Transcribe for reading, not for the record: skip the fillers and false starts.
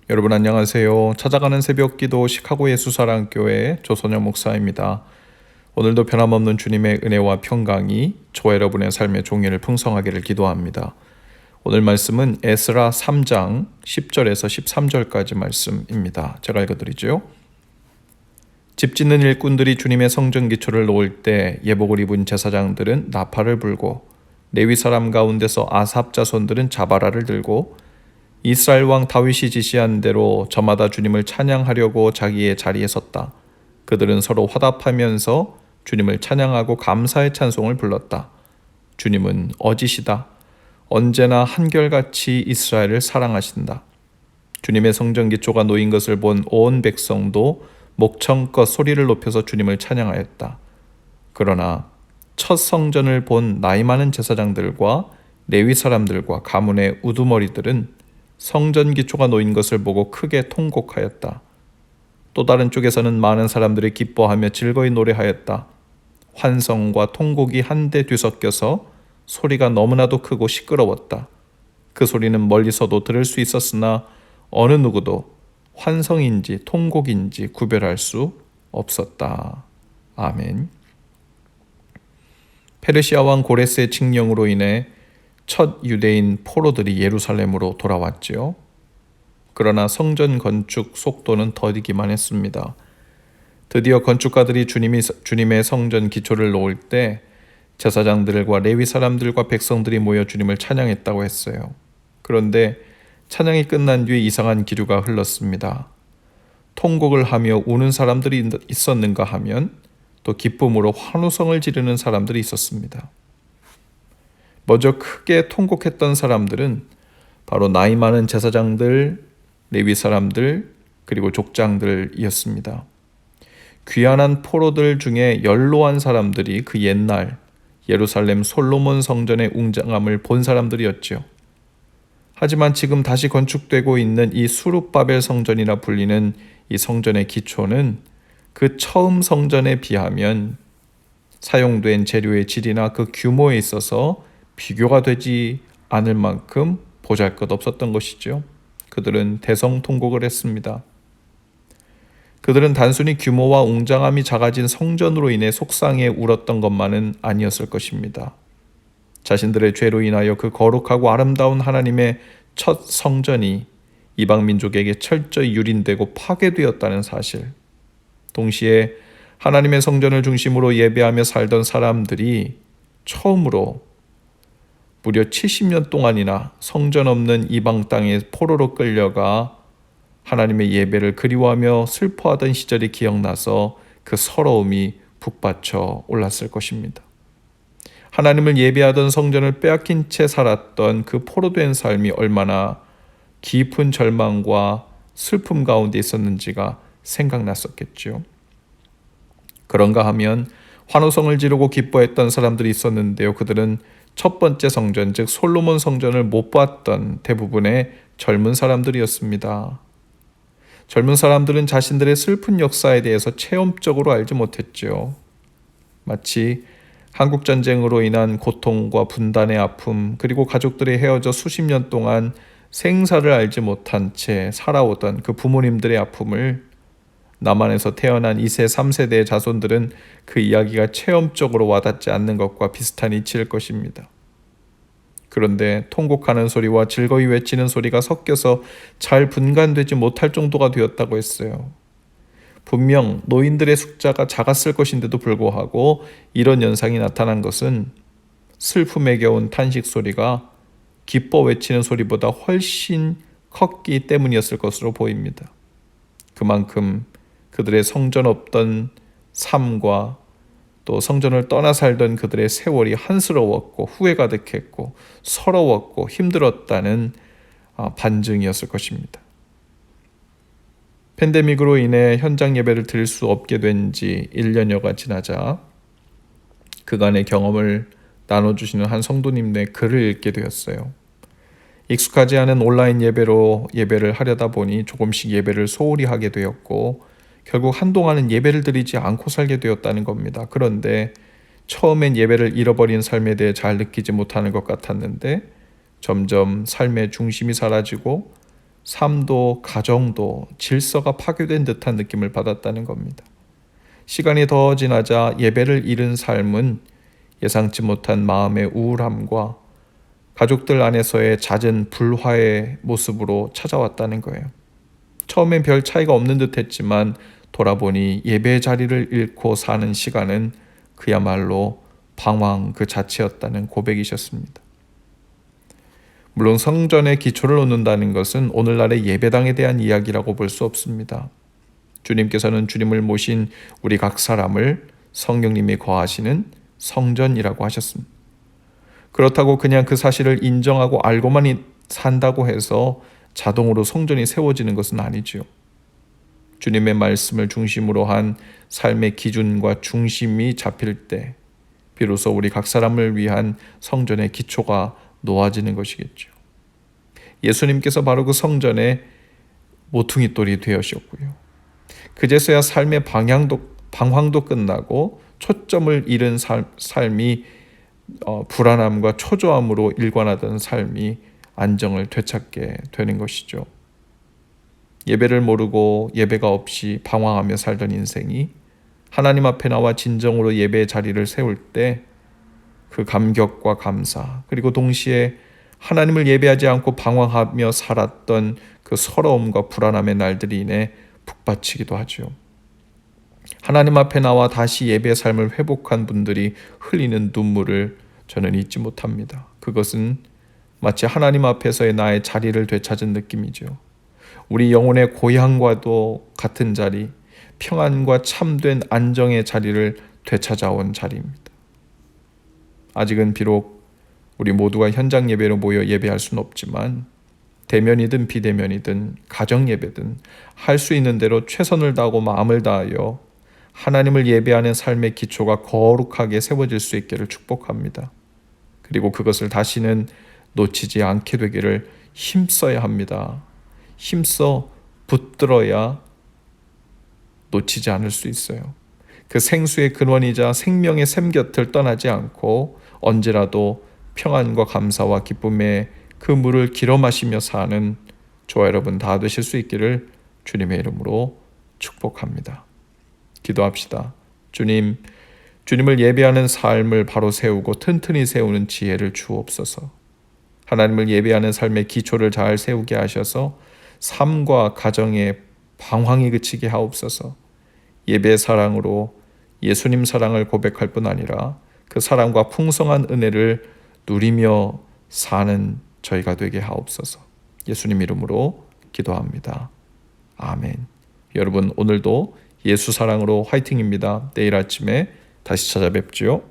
여러분 안녕하세요. 찾아가는 새벽기도 시카고 예수사랑교회 조선영 목사입니다. 오늘도 변함없는 주님의 은혜와 평강이 저와 여러분의 삶의 종일을 풍성하기를 기도합니다. 오늘 말씀은 에스라 3장 10절에서 13절까지 말씀입니다. 제가 읽어드리죠. 집 짓는 일꾼들이 주님의 성전 기초를 놓을 때 예복을 입은 제사장들은 나팔을 불고 레위 사람 가운데서 아삽 자손들은 자바라를 들고 이스라엘 왕 다윗이 지시한 대로 저마다 주님을 찬양하려고 자기의 자리에 섰다. 그들은 서로 화답하면서 주님을 찬양하고 감사의 찬송을 불렀다. 주님은 어지시다. 언제나 한결같이 이스라엘을 사랑하신다. 주님의 성전 기초가 놓인 것을 본 온 백성도 목청껏 소리를 높여서 주님을 찬양하였다. 그러나 첫 성전을 본 나이 많은 제사장들과 레위 사람들과 가문의 우두머리들은 성전 기초가 놓인 것을 보고 크게 통곡하였다. 또 다른 쪽에서는 많은 사람들이 기뻐하며 즐거이 노래하였다. 환성과 통곡이 한데 뒤섞여서 소리가 너무나도 크고 시끄러웠다. 그 소리는 멀리서도 들을 수 있었으나 어느 누구도 환성인지 통곡인지 구별할 수 없었다. 아멘. 페르시아 왕 고레스의 칙령으로 인해 첫 유대인 포로들이 예루살렘으로 돌아왔지요. 그러나 성전 건축 속도는 더디기만 했습니다. 드디어 건축가들이 주님의 성전 기초를 놓을 때 제사장들과 레위 사람들과 백성들이 모여 주님을 찬양했다고 했어요. 그런데 찬양이 끝난 뒤에 이상한 기류가 흘렀습니다. 통곡을 하며 우는 사람들이 있었는가 하면 또 기쁨으로 환호성을 지르는 사람들이 있었습니다. 먼저 크게 통곡했던 사람들은 바로 나이 많은 제사장들, 레위 사람들, 그리고 족장들이었습니다. 귀환한 포로들 중에 연로한 사람들이 그 옛날 예루살렘 솔로몬 성전의 웅장함을 본 사람들이었죠. 하지만 지금 다시 건축되고 있는 이 수룹바벨 성전이라 불리는 이 성전의 기초는 그 처음 성전에 비하면 사용된 재료의 질이나 그 규모에 있어서 비교가 되지 않을 만큼 보잘것없었던 것이죠. 그들은 대성통곡을 했습니다. 그들은 단순히 규모와 웅장함이 작아진 성전으로 인해 속상해 울었던 것만은 아니었을 것입니다. 자신들의 죄로 인하여 그 거룩하고 아름다운 하나님의 첫 성전이 이방 민족에게 철저히 유린되고 파괴되었다는 사실, 동시에 하나님의 성전을 중심으로 예배하며 살던 사람들이 처음으로 무려 70년 동안이나 성전 없는 이방 땅에 포로로 끌려가 하나님의 예배를 그리워하며 슬퍼하던 시절이 기억나서 그 서러움이 북받쳐 올랐을 것입니다. 하나님을 예배하던 성전을 빼앗긴 채 살았던 그 포로된 삶이 얼마나 깊은 절망과 슬픔 가운데 있었는지가 생각났었겠죠. 그런가 하면 환호성을 지르고 기뻐했던 사람들이 있었는데요. 그들은 첫 번째 성전, 즉 솔로몬 성전을 못 봤던 대부분의 젊은 사람들이었습니다. 젊은 사람들은 자신들의 슬픈 역사에 대해서 체험적으로 알지 못했죠. 마치 한국전쟁으로 인한 고통과 분단의 아픔, 그리고 가족들이 헤어져 수십 년 동안 생사를 알지 못한 채 살아오던 그 부모님들의 아픔을 남한에서 태어난 2세, 3세대의 자손들은 그 이야기가 체험적으로 와닿지 않는 것과 비슷한 이치일 것입니다. 그런데 통곡하는 소리와 즐거이 외치는 소리가 섞여서 잘 분간되지 못할 정도가 되었다고 했어요. 분명 노인들의 숫자가 작았을 것인데도 불구하고 이런 현상이 나타난 것은 슬픔에 겨운 탄식 소리가 기뻐 외치는 소리보다 훨씬 컸기 때문이었을 것으로 보입니다. 그만큼 그들의 성전 없던 삶과 또 성전을 떠나 살던 그들의 세월이 한스러웠고 후회 가득했고 서러웠고 힘들었다는 반증이었을 것입니다. 팬데믹으로 인해 현장 예배를 드릴 수 없게 된 지 1년여가 지나자 그간의 경험을 나눠주시는 한 성도님의 글을 읽게 되었어요. 익숙하지 않은 온라인 예배로 예배를 하려다 보니 조금씩 예배를 소홀히 하게 되었고 결국 한동안은 예배를 드리지 않고 살게 되었다는 겁니다. 그런데 처음엔 예배를 잃어버린 삶에 대해 잘 느끼지 못하는 것 같았는데 점점 삶의 중심이 사라지고 삶도 가정도 질서가 파괴된 듯한 느낌을 받았다는 겁니다. 시간이 더 지나자 예배를 잃은 삶은 예상치 못한 마음의 우울함과 가족들 안에서의 잦은 불화의 모습으로 찾아왔다는 거예요. 처음엔 별 차이가 없는 듯 했지만 돌아보니 예배 자리를 잃고 사는 시간은 그야말로 방황 그 자체였다는 고백이셨습니다. 물론 성전의 기초를 놓는다는 것은 오늘날의 예배당에 대한 이야기라고 볼 수 없습니다. 주님께서는 주님을 모신 우리 각 사람을 성령님이 거하시는 성전이라고 하셨습니다. 그렇다고 그냥 그 사실을 인정하고 알고만 산다고 해서 자동으로 성전이 세워지는 것은 아니지요. 주님의 말씀을 중심으로 한 삶의 기준과 중심이 잡힐 때 비로소 우리 각 사람을 위한 성전의 기초가 놓아지는 것이겠죠. 예수님께서 바로 그 성전의 모퉁이돌이 되셨고요. 그제서야 삶의 방황도 끝나고 초점을 잃은 삶이 불안함과 초조함으로 일관하던 삶이 안정을 되찾게 되는 것이죠. 예배를 모르고 예배가 없이 방황하며 살던 인생이 하나님 앞에 나와 진정으로 예배의 자리를 세울 때 그 감격과 감사, 그리고 동시에 하나님을 예배하지 않고 방황하며 살았던 그 서러움과 불안함의 날들이 인해 북받치기도 하죠. 하나님 앞에 나와 다시 예배의 삶을 회복한 분들이 흘리는 눈물을 저는 잊지 못합니다. 그것은 마치 하나님 앞에서의 나의 자리를 되찾은 느낌이죠. 우리 영혼의 고향과도 같은 자리, 평안과 참된 안정의 자리를 되찾아온 자리입니다. 아직은 비록 우리 모두가 현장 예배로 모여 예배할 수는 없지만 대면이든 비대면이든 가정 예배든 할 수 있는 대로 최선을 다하고 마음을 다하여 하나님을 예배하는 삶의 기초가 거룩하게 세워질 수 있기를 축복합니다. 그리고 그것을 다시는 놓치지 않게 되기를 힘써야 합니다. 힘써 붙들어야 놓치지 않을 수 있어요. 그 생수의 근원이자 생명의 샘 곁을 떠나지 않고 언제라도 평안과 감사와 기쁨의 그 물을 길어 마시며 사는 저와 여러분 다 되실 수 있기를 주님의 이름으로 축복합니다. 기도합시다. 주님을 예배하는 삶을 바로 세우고 튼튼히 세우는 지혜를 주옵소서. 하나님을 예배하는 삶의 기초를 잘 세우게 하셔서 삶과 가정의 방황이 그치게 하옵소서. 예배의 사랑으로 예수님 사랑을 고백할 뿐 아니라 그 사랑과 풍성한 은혜를 누리며 사는 저희가 되게 하옵소서. 예수님 이름으로 기도합니다. 아멘. 여러분 오늘도 예수 사랑으로 화이팅입니다. 내일 아침에 다시 찾아뵙지요.